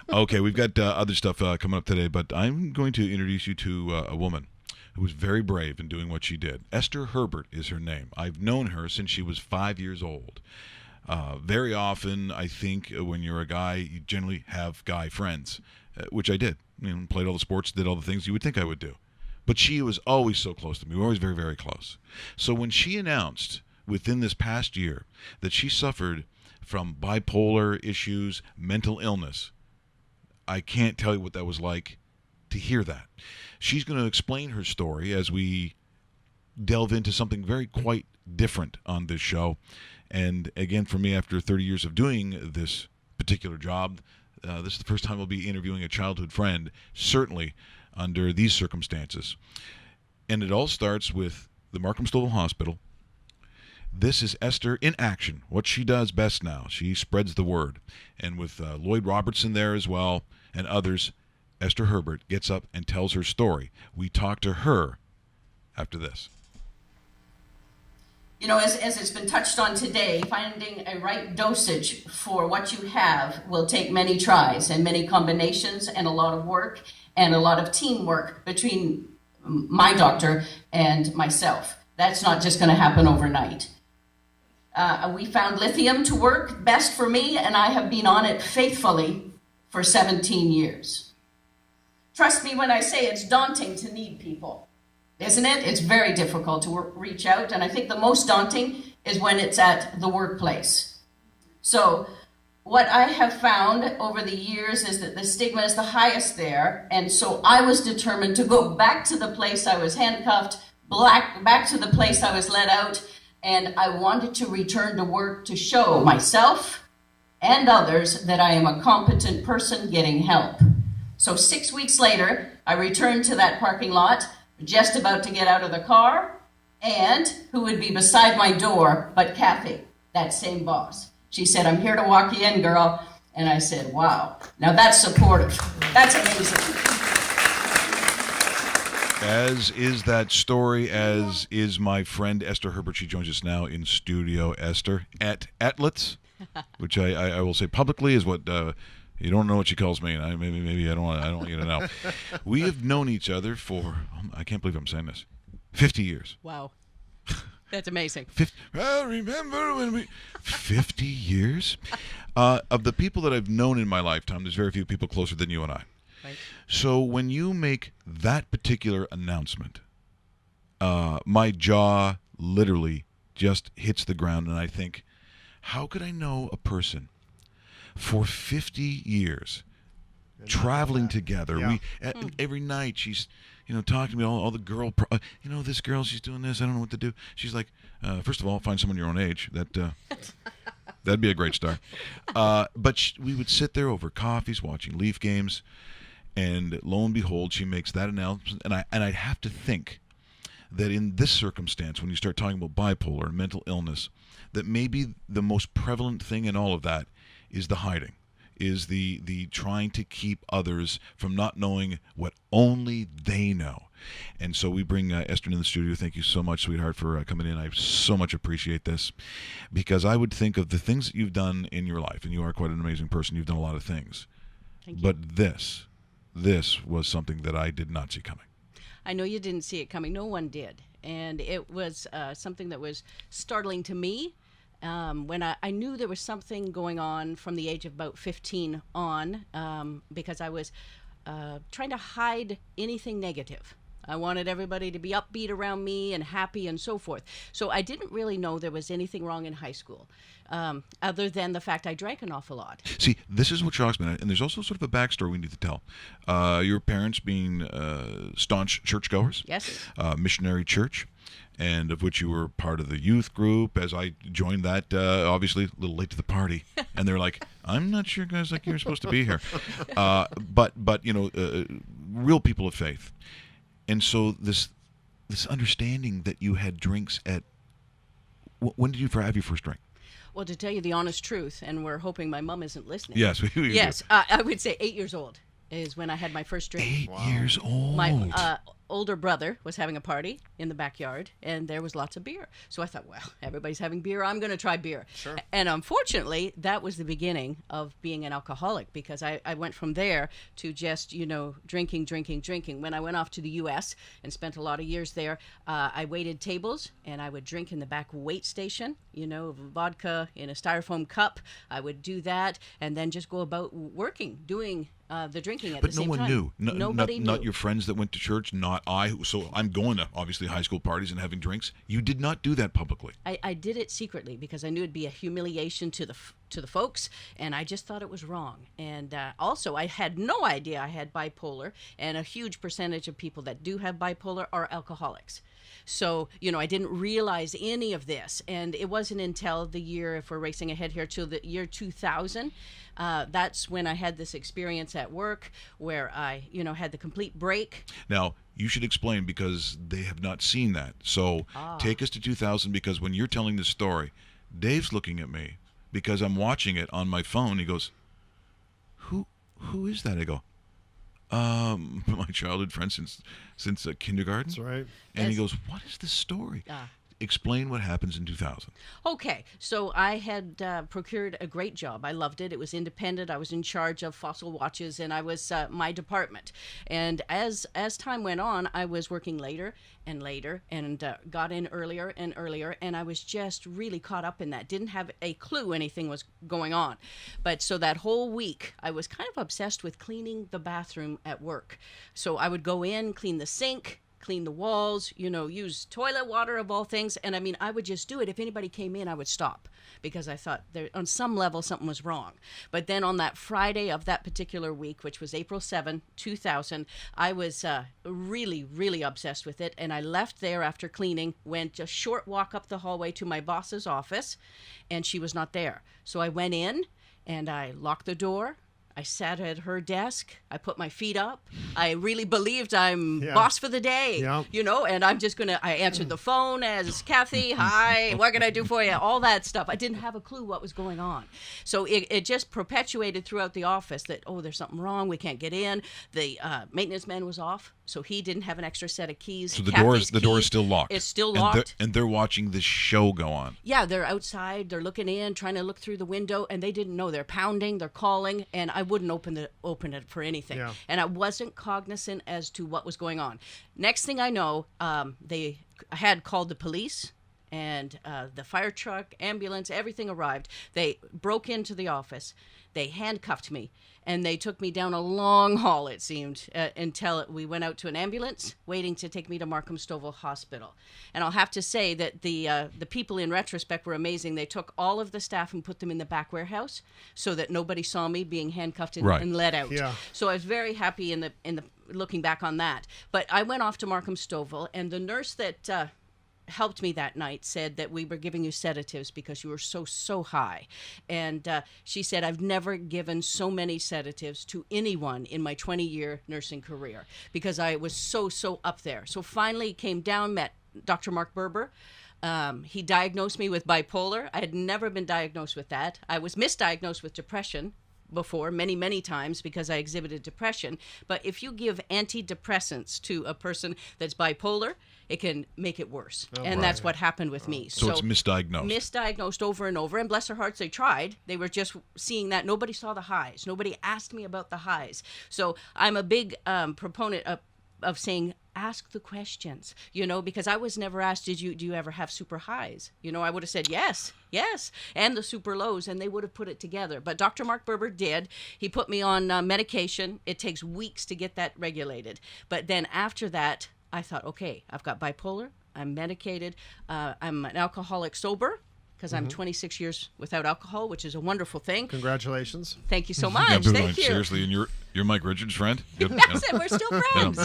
Okay, we've got other stuff coming up today, but I'm going to introduce you to a woman who was very brave in doing what she did. Esther Herbert is her name. I've known her since she was 5 years old. Very often, I think when you're a guy, you generally have guy friends, which I did. Played all the sports, did all the things you would think I would do. But she was always so close to me. We were always very, very close. So when she announced within this past year that she suffered from bipolar issues, mental illness, I can't tell you what that was like to hear that. She's going to explain her story as we delve into something very quite different on this show. And again, for me, after 30 years of doing this particular job, this is the first time I'll be interviewing a childhood friend, certainly under these circumstances. And it all starts with the Markham Stouffville Hospital. This is Esther in action, what she does best now. She spreads the word. And with Lloyd Robertson there as well and others, Esther Herbert gets up and tells her story. We talk to her after this. As it's been touched on today, finding a right dosage for what you have will take many tries and many combinations and a lot of work and a lot of teamwork between my doctor and myself. That's not just going to happen overnight. We found lithium to work best for me, and I have been on it faithfully for 17 years. Trust me when I say it's daunting to need people, isn't it? It's very difficult to reach out, and I think the most daunting is when it's at the workplace. So what I have found over the years is that the stigma is the highest there, and so I was determined to go back to the place I was handcuffed, back to the place I was let out, and I wanted to return to work to show myself and others that I am a competent person getting help. So 6 weeks later, I returned to that parking lot, just about to get out of the car, and who would be beside my door but Kathy, that same boss. She said, "I'm here to walk you in, girl." And I said, wow. Now that's supportive. That's amazing. As is that story, as is my friend Esther Herbert. She joins us now in studio. Esther, at Atlets, which I will say publicly is what you don't know what she calls me, and maybe I don't want you to know. We have known each other for, I can't believe I'm saying this, 50 years. Wow. That's amazing. I remember when we... 50 years? Of the people that I've known in my lifetime, there's very few people closer than you and I. Right. So when you make that particular announcement, my jaw literally just hits the ground, and I think, how could I know a person for 50 years traveling together? Yeah. Every night she's talking to me, all the girl, this girl, she's doing this, I don't know what to do. She's like, first of all, find someone your own age. That'd be a great start. But we would sit there over coffees watching Leaf games, and lo and behold, she makes that announcement. And I'd have to think that in this circumstance, when you start talking about bipolar and mental illness, that maybe the most prevalent thing in all of that is the hiding, is the trying to keep others from not knowing what only they know. And so we bring Esther in the studio. Thank you so much, sweetheart, for coming in. I so much appreciate this, because I would think of the things that you've done in your life, and you are quite an amazing person. You've done a lot of things. Thank you. But this was something that I did not see coming. I know you didn't see it coming. No one did. And it was something that was startling to me. When I knew there was something going on from the age of about 15 on, because I was trying to hide anything negative. I wanted everybody to be upbeat around me and happy and so forth. So I didn't really know there was anything wrong in high school, other than the fact I drank an awful lot. See, this is what shocks me, and there's also sort of a backstory we need to tell. Your parents being staunch churchgoers, Yes. Missionary church, and of which you were part of the youth group. As I joined that, obviously a little late to the party, and they're like, "I'm not sure, guys, like you're supposed to be here," but real people of faith. And so this understanding that you had drinks at, when did you have your first drink? Well, to tell you the honest truth, and we're hoping my mom isn't listening. Yes, yes, I would say 8 years old is when I had my first drink. 8 years old. My older brother was having a party in the backyard, and there was lots of beer. So I thought, well, everybody's having beer. I'm going to try beer. Sure. And unfortunately, that was the beginning of being an alcoholic, because I went from there to just, drinking. When I went off to the U.S. and spent a lot of years there, I waited tables, and I would drink in the back wait station, vodka in a styrofoam cup. I would do that and then just go about working, doing the drinking at the same time. But no one knew. Nobody knew. Not your friends that went to church, not I. So I'm going to, obviously, high school parties and having drinks. You did not do that publicly. I did it secretly because I knew it'd be a humiliation to the folks, and I just thought it was wrong. And also, I had no idea I had bipolar, and a huge percentage of people that do have bipolar are alcoholics. So, I didn't realize any of this. And it wasn't until the year, if we're racing ahead here, till the year 2000, that's when I had this experience at work where I, had the complete break. Now, you should explain, because they have not seen that. So take us to 2000, because when you're telling this story, Dave's looking at me because I'm watching it on my phone. He goes, who is that? I go, my childhood friend since kindergarten. That's right. And he goes, what is this story? Explain what happens in 2000. Okay, so I had procured a great job. I loved it. It was independent. I was in charge of fossil watches, and I was my department. And as time went on, I was working later and later, and got in earlier and earlier, and I was just really caught up in that. Didn't have a clue anything was going on. But so that whole week, I was kind of obsessed with cleaning the bathroom at work. So I would go in, clean the sink, clean the walls, use toilet water of all things. And I would just do it. If anybody came in, I would stop, because I thought there, on some level, something was wrong. But then on that Friday of that particular week, which was April 7, 2000, I was really, really obsessed with it. And I left there after cleaning, went a short walk up the hallway to my boss's office, and she was not there. So I went in and I locked the door. I sat at her desk. I put my feet up. I really believed I'm boss for the day, and I'm just I answered the phone as Kathy, hi, what can I do for you? All that stuff. I didn't have a clue what was going on. So it just perpetuated throughout the office that, there's something wrong. We can't get in. The maintenance man was off, so he didn't have an extra set of keys. So the door is still locked. It's still locked. And they're watching this show go on. Yeah, they're outside. They're looking in, trying to look through the window, and they didn't know. They're pounding. They're calling, and I wouldn't open it for anything. Yeah. And I wasn't cognizant as to what was going on. Next thing I know, they had called the police, and the fire truck, ambulance, everything arrived. They broke into the office. They handcuffed me, and they took me down a long hall, it seemed, until we went out to an ambulance waiting to take me to Markham Stouffville Hospital. And I'll have to say that the people in retrospect were amazing. They took all of the staff and put them in the back warehouse so that nobody saw me being handcuffed and let out. Yeah. So I was very happy in the looking back on that. But I went off to Markham Stouffville, and the nurse that helped me that night said that we were giving you sedatives because you were so high. And she said, I've never given so many sedatives to anyone in my 20-year nursing career, because I was so up there. So finally came down, met Dr. Mark Berber. He diagnosed me with bipolar. I had never been diagnosed with that. I was misdiagnosed with depression before many times because I exhibited depression. But if you give antidepressants to a person that's bipolar, it can make it worse. And that's what happened with me. So it's misdiagnosed. Misdiagnosed over and over. And bless their hearts, they tried. They were just seeing that. Nobody saw the highs. Nobody asked me about the highs. So I'm a big proponent of saying, ask the questions, because I was never asked, do you ever have super highs? I would have said yes, and the super lows, and they would have put it together. But Dr. Mark Berber did. He put me on medication. It takes weeks to get that regulated. But then after that, I thought, okay, I've got bipolar. I'm medicated. I'm an alcoholic sober, because I'm 26 years without alcohol, which is a wonderful thing. Congratulations. Thank you so much. Yeah, Thank you. Seriously, and you're Mike Richards' friend? Yes, and we're still friends.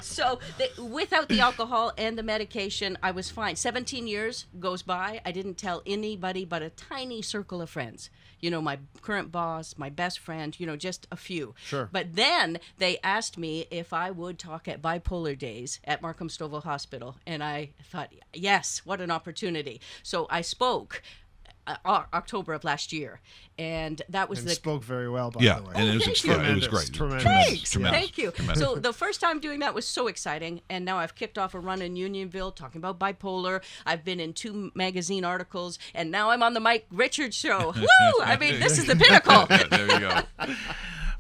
So without the alcohol and the medication, I was fine. 17 years goes by. I didn't tell anybody but a tiny circle of friends. My current boss, my best friend, just a few. Sure. But then they asked me if I would talk at Bipolar Days at Markham Stouffville Hospital. And I thought, yes, what an opportunity. So I spoke October of last year, and that was And the spoke very well, by Yeah, the way. and it was thank yeah, you. it was great. Tremendous. Tremendous. Thank you. Tremendous. So the first time doing that was so exciting, and now I've kicked off a run in Unionville talking about bipolar. I've been in 2 magazine articles, and now I'm on the Mike Richards show. Woo! I mean, this is the pinnacle. Yeah, there you go.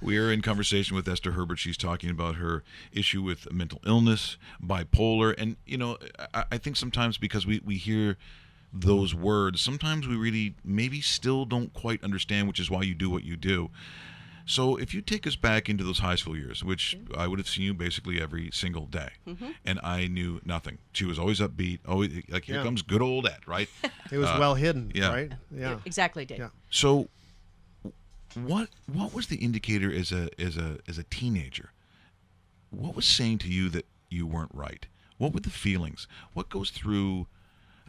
We are in conversation with Esther Herbert. She's talking about her issue with mental illness, bipolar, and I think sometimes because we hear those words, sometimes we really maybe still don't quite understand, which is why you do what you do. So if you take us back into those high school years, which I would have seen you basically every single day, and I knew nothing. She was always upbeat, always like, here comes good old Ed, right? It was well hidden, yeah. right? Yeah. Exactly, Dave. Yeah. So what was the indicator as a teenager? What was saying to you that you weren't right? What were the feelings? What goes through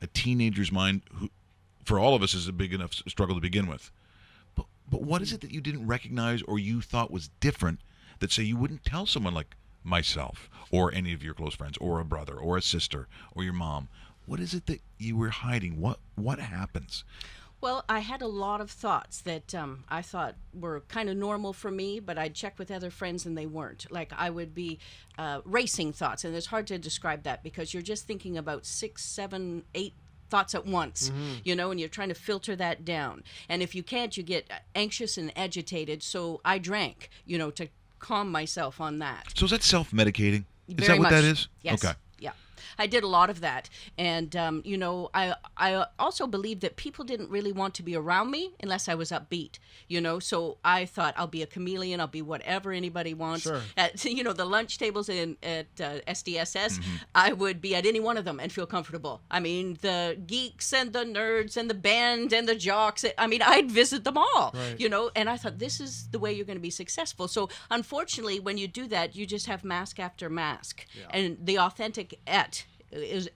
a teenager's mind who, for all of us, is a big enough struggle to begin with? But what is it that you didn't recognize or you thought was different that, say, you wouldn't tell someone like myself or any of your close friends or a brother or a sister or your mom? What is it that you were hiding? What happens? Well, I had a lot of thoughts that I thought were kind of normal for me, but I'd check with other friends and they weren't. Like I would be racing thoughts, and it's hard to describe that because you're just thinking about 6, 7, 8 thoughts at once, and you're trying to filter that down. And if you can't, you get anxious and agitated. So I drank, to calm myself on that. So is that self-medicating? Is Very that what much. that is? Yes. Okay. Yeah. I did a lot of that. And, I also believed that people didn't really want to be around me unless I was upbeat, So I thought I'll be a chameleon. I'll be whatever anybody wants. Sure. At, the lunch tables at SDSS, I would be at any one of them and feel comfortable. I mean, the geeks and the nerds and the band and the jocks. I mean, I'd visit them all, Right. And I thought this is the way you're going to be successful. So unfortunately, when you do that, you just have mask after mask. And the authentic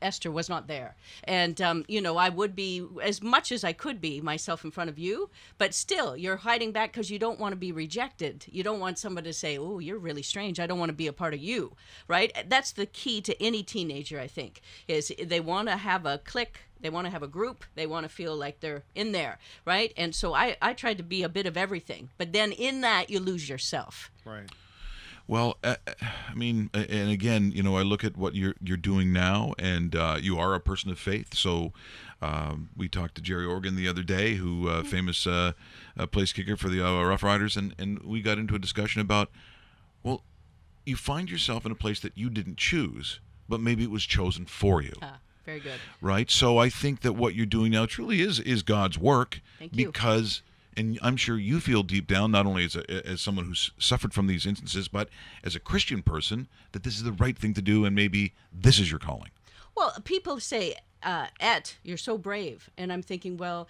Esther was not there. And, I would be as much as I could be myself in front of you, but still you're hiding back because you don't want to be rejected. You don't want somebody to say, oh, you're really strange. I don't want to be a part of you, right? That's the key to any teenager, I think, is they want to have a clique. They want to have a group. They want to feel like they're in there, right? And so I tried to be a bit of everything. But then in that, you lose yourself. Right. Well, I mean, and again, I look at what you're doing now, and you are a person of faith. So we talked to Jerry Organ the other day, who famous place kicker for the Rough Riders, and we got into a discussion about, well, you find yourself in a place that you didn't choose, but maybe it was chosen for you. Very good. Right? So I think that what you're doing now truly is God's work. Thank you. Because, and I'm sure you feel deep down, not only as someone who's suffered from these instances, but as a Christian person, that this is the right thing to do, and maybe this is your calling. Well, people say, you're so brave. And I'm thinking, well,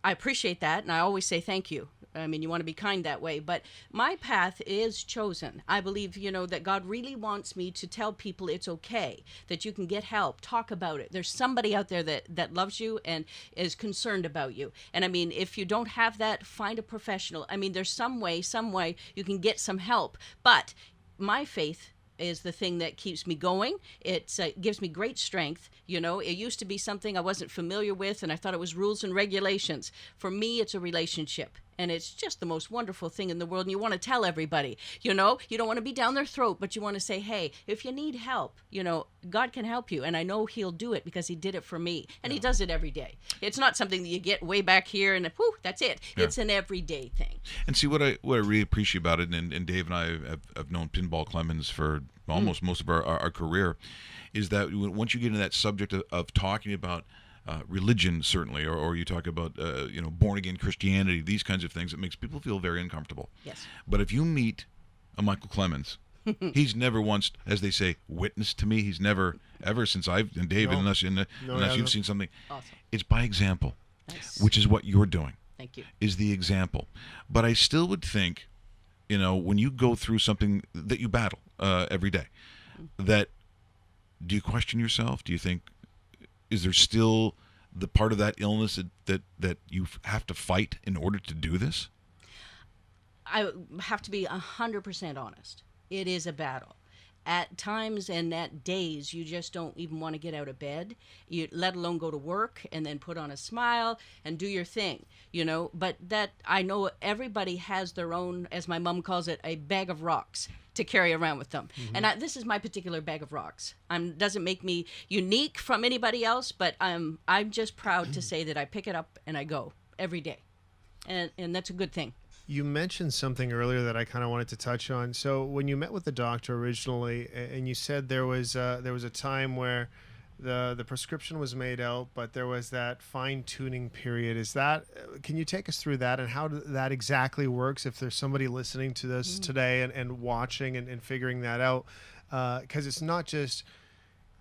I appreciate that. And I always say thank you. I mean, you want to be kind that way. But my path is chosen. I believe, that God really wants me to tell people it's okay, that you can get help, talk about it. There's somebody out there that loves you and is concerned about you. And I mean, if you don't have that, find a professional. I mean, there's some way you can get some help. But my faith is the thing that keeps me going. It gives me great strength. It used to be something I wasn't familiar with, and I thought it was rules and regulations. For me, it's a relationship. And it's just the most wonderful thing in the world. And you want to tell everybody, you don't want to be down their throat, but you want to say, hey, if you need help, God can help you. And I know he'll do it because he did it for me. And he does it every day. It's not something that you get way back here and whew, that's it. Yeah. It's an everyday thing. And see, what I really appreciate about it, and Dave and I have known Pinball Clemens for almost most of our career, is that once you get into that subject of talking about religion, certainly, or you talk about born-again Christianity, these kinds of things, it makes people feel very uncomfortable. Yes. But if you meet a Michael Clemens, he's never once, as they say, witnessed to me. He's never, ever since and Dave, No. unless No. you've seen something, Awesome. it's by example, Nice. which is what you're doing. Thank you. Is the example. But I still would think, when you go through something that you battle every day, that do you question yourself? Do you think, is there still the part of that illness that you have to fight in order to do this? I have to be 100% honest. It is a battle. at times and at days you just don't even want to get out of bed, you let alone go to work and then put on a smile and do your thing, but that I know everybody has their own, as my mom calls it, a bag of rocks to carry around with them. And this is my particular bag of rocks. Doesn't make me unique from anybody else, but I'm just proud to say that I pick it up and I go every day, and that's a good thing. You mentioned something earlier that I kind of wanted to touch on. So when you met with the doctor originally, and you said there was a time where the prescription was made out, but there was that fine-tuning period. Can you take us through that and how that exactly works if there's somebody listening to this today and watching and figuring that out? Because it's not just,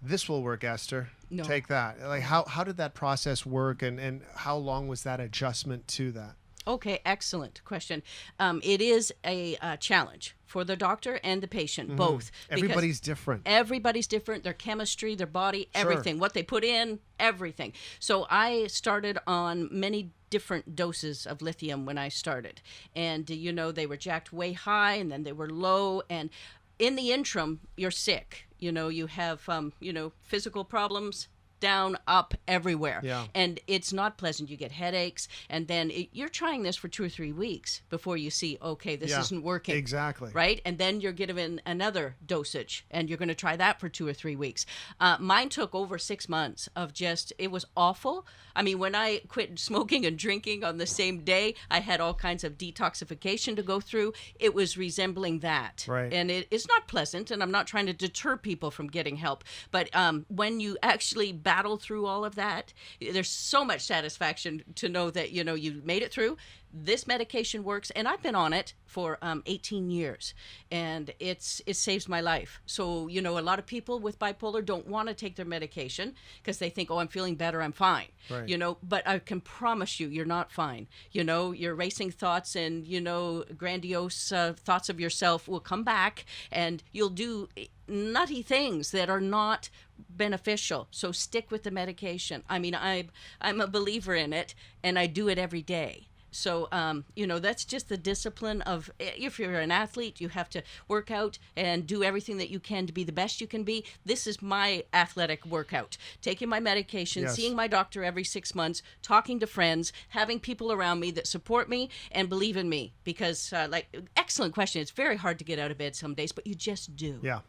this will work, Esther. No. Take that. Like how did that process work, and how long was that adjustment to that? Okay, excellent question. It is a challenge for the doctor and the patient, both. Everybody's different. Everybody's different. Their chemistry, their body, everything. What they put in, everything. So I started on many different doses of lithium when I started. And, they were jacked way high, and then they were low. And in the interim, you're sick. You have, physical problems, down, up, everywhere. Yeah. And it's not pleasant. You get headaches. And then you're trying this for 2 or 3 weeks before you see, okay, this isn't working. Exactly. Right? And then you're given another dosage, and you're going to try that for 2 or 3 weeks. Mine took over 6 months of it was awful. I mean, when I quit smoking and drinking on the same day, I had all kinds of detoxification to go through. It was resembling that. Right. And it's not pleasant, and I'm not trying to deter people from getting help. But when you actually battle through all of that, there's so much satisfaction to know that, you made it through. This medication works, and I've been on it for 18 years, and it saves my life. So, a lot of people with bipolar don't want to take their medication because they think, oh, I'm feeling better, I'm fine. Right. But I can promise you, you're not fine. Your racing thoughts and, grandiose thoughts of yourself will come back, and you'll do nutty things that are not beneficial. So stick with the medication. I mean, I'm a believer in it, and I do it every day. So, that's just the discipline of, if you're an athlete, you have to work out and do everything that you can to be the best you can be. This is my athletic workout. Taking my medication, Yes. seeing my doctor every 6 months, talking to friends, having people around me that support me and believe in me. Because, excellent question. It's very hard to get out of bed some days, but you just do. Yeah.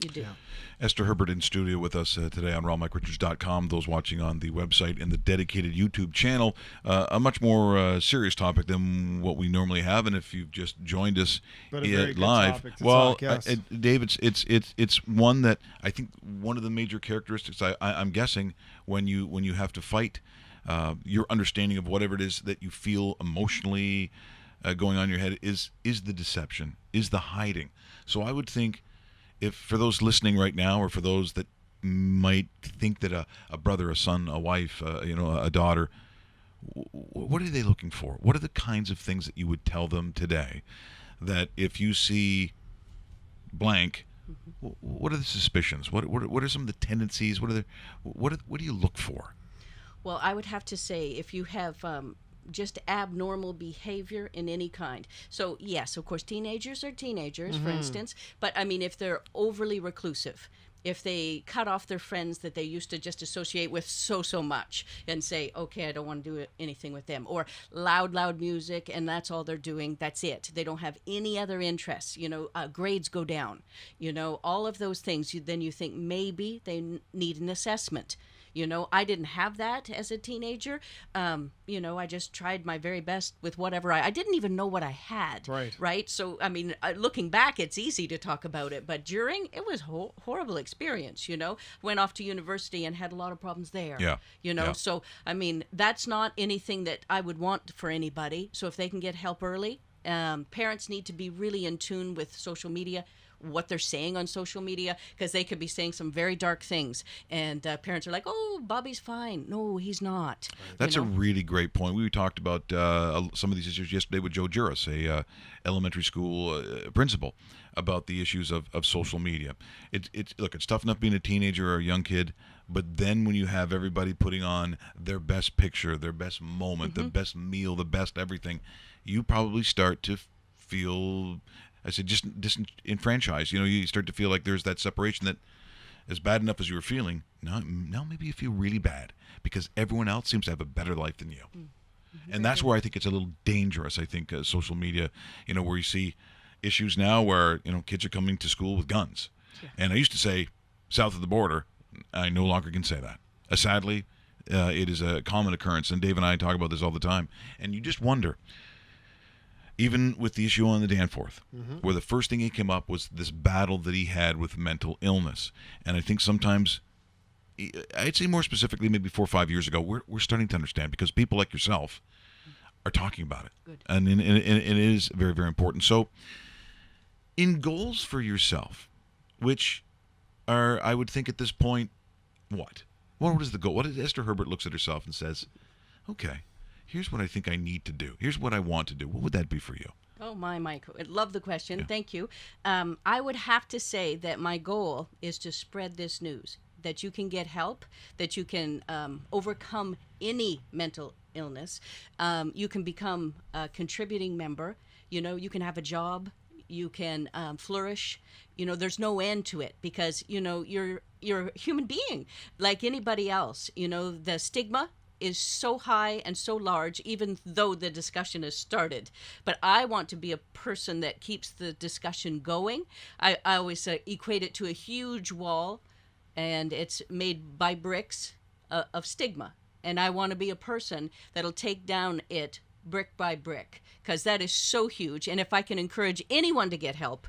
You do. Yeah. Esther Herbert in studio with us today on rawmikerichards.com. Those watching on the website and the dedicated YouTube channel. A much more serious topic than what we normally have. And if you've just joined us But a very good live, topic to well, talk, yes. Dave, it's one that I think one of the major characteristics I'm guessing when you have to fight your understanding of whatever it is that you feel emotionally going on in your head is the deception, is the hiding. So I would think, if for those listening right now, or for those that might think that a brother, a son, a wife, a daughter, what are they looking for? What are the kinds of things that you would tell them today that if you see blank, what are the suspicions? What are some of the tendencies? What do you look for? Well, I would have to say, if you have just abnormal behavior in any kind. So, yes, of course, teenagers are teenagers, for instance. But, I mean, if they're overly reclusive, if they cut off their friends that they used to just associate with so much and say, okay, I don't want to do anything with them, or loud music, and that's all they're doing, that's it. They don't have any other interests, grades go down, all of those things, then you think maybe they need an assessment. I didn't have that as a teenager. I just tried my very best with whatever I didn't even know what I had. Right. So, I mean, looking back, it's easy to talk about it, but during, it was horrible experience, Went off to university and had a lot of problems there. Yeah. Yeah. So, I mean, that's not anything that I would want for anybody. So if they can get help early, parents need to be really in tune with social media, what they're saying on social media, because they could be saying some very dark things, and parents are like, oh, Bobby's fine. No, he's not. That's a really great point. We talked about some of these issues yesterday with Joe Juris, a elementary school principal, about the issues of social media. It's tough enough being a teenager or a young kid, but then when you have everybody putting on their best picture, their best moment, the best meal, the best everything, you probably start to feel I said, just disenfranchised. You know, you start to feel like there's that separation that, as bad enough as you were feeling, now maybe you feel really bad because everyone else seems to have a better life than you. And that's where I think it's a little dangerous. I think social media, you know, where you see issues now where, you know, kids are coming to school with guns. Yeah. And I used to say south of the border. I no longer can say that. Sadly, it is a common occurrence. And Dave and I talk about this all the time. And you just wonder, even with the issue on the Danforth, where the first thing he came up was this battle that he had with mental illness. And I think sometimes, I'd say more specifically, maybe 4 or 5 years ago, we're starting to understand because people like yourself are talking about it. Good. And it is very, very important. So, in goals for yourself, which are, I would think at this point, what? What is the goal? What if Esther Herbert looks at herself and says, okay, here's what I think I need to do. Here's what I want to do. What would that be for you? Oh, Mike. I love the question. Yeah. Thank you. I would have to say that my goal is to spread this news, that you can get help, that you can overcome any mental illness. You can become a contributing member. You know, you can have a job. You can flourish. You know, there's no end to it because, you know, you're a human being like anybody else. You know, the stigma is so high and so large, even though the discussion has started. But I want to be a person that keeps the discussion going. I always equate it to a huge wall, and it's made by bricks of stigma. And I want to be a person that'll take down it brick by brick, because that is so huge. And if I can encourage anyone to get help,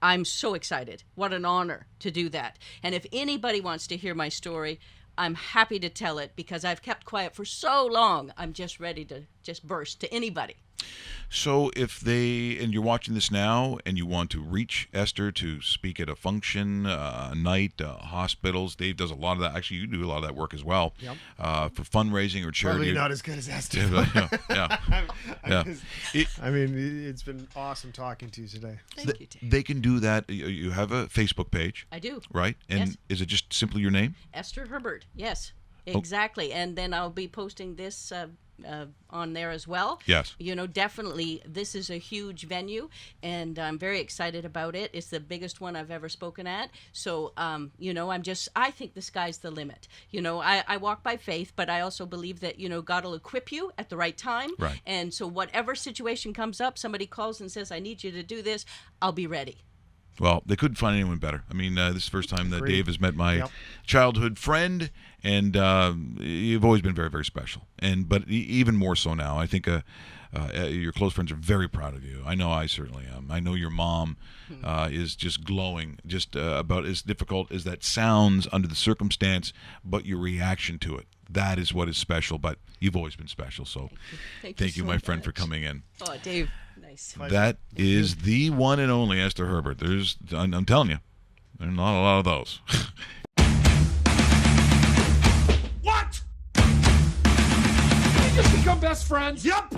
I'm so excited. What an honor to do that. And if anybody wants to hear my story, I'm happy to tell it because I've kept quiet for so long. I'm just ready to just burst to anybody. So if and you're watching this now and you want to reach Esther to speak at a function, a night, hospitals, Dave does a lot of that. Actually, you do a lot of that work as well. Yep. For fundraising or charity. Probably not as good as Esther. Yeah. I mean, it's been awesome talking to you today. Thank you, Dave. They can do that. You have a Facebook page. I do. Right? And Yes. is it just simply your name? Esther Herbert. Yes, exactly. And then I'll be posting this on there as well. Yes. You know, definitely this is a huge venue and I'm very excited about it. It's the biggest one I've ever spoken at. So, you know, I think the sky's the limit. You know, I walk by faith, but I also believe that, you know, God will equip you at the right time. Right. And so whatever situation comes up, somebody calls and says, I need you to do this, I'll be ready. Well, they couldn't find anyone better. I mean, this is the first time that Agreed. Dave has met my Yep. childhood friend, and you've always been very, very special. But even more so now, I think your close friends are very proud of you. I know I certainly am. I know your mom is just glowing, just about as difficult as that sounds under the circumstance, but your reaction to it. That is what is special, but you've always been special. So thank you, so my friend, for much. coming in. Oh, Dave, nice. That is the one and only Esther Herbert. I'm telling you, there's not a lot of those. What? We just become best friends? Yep.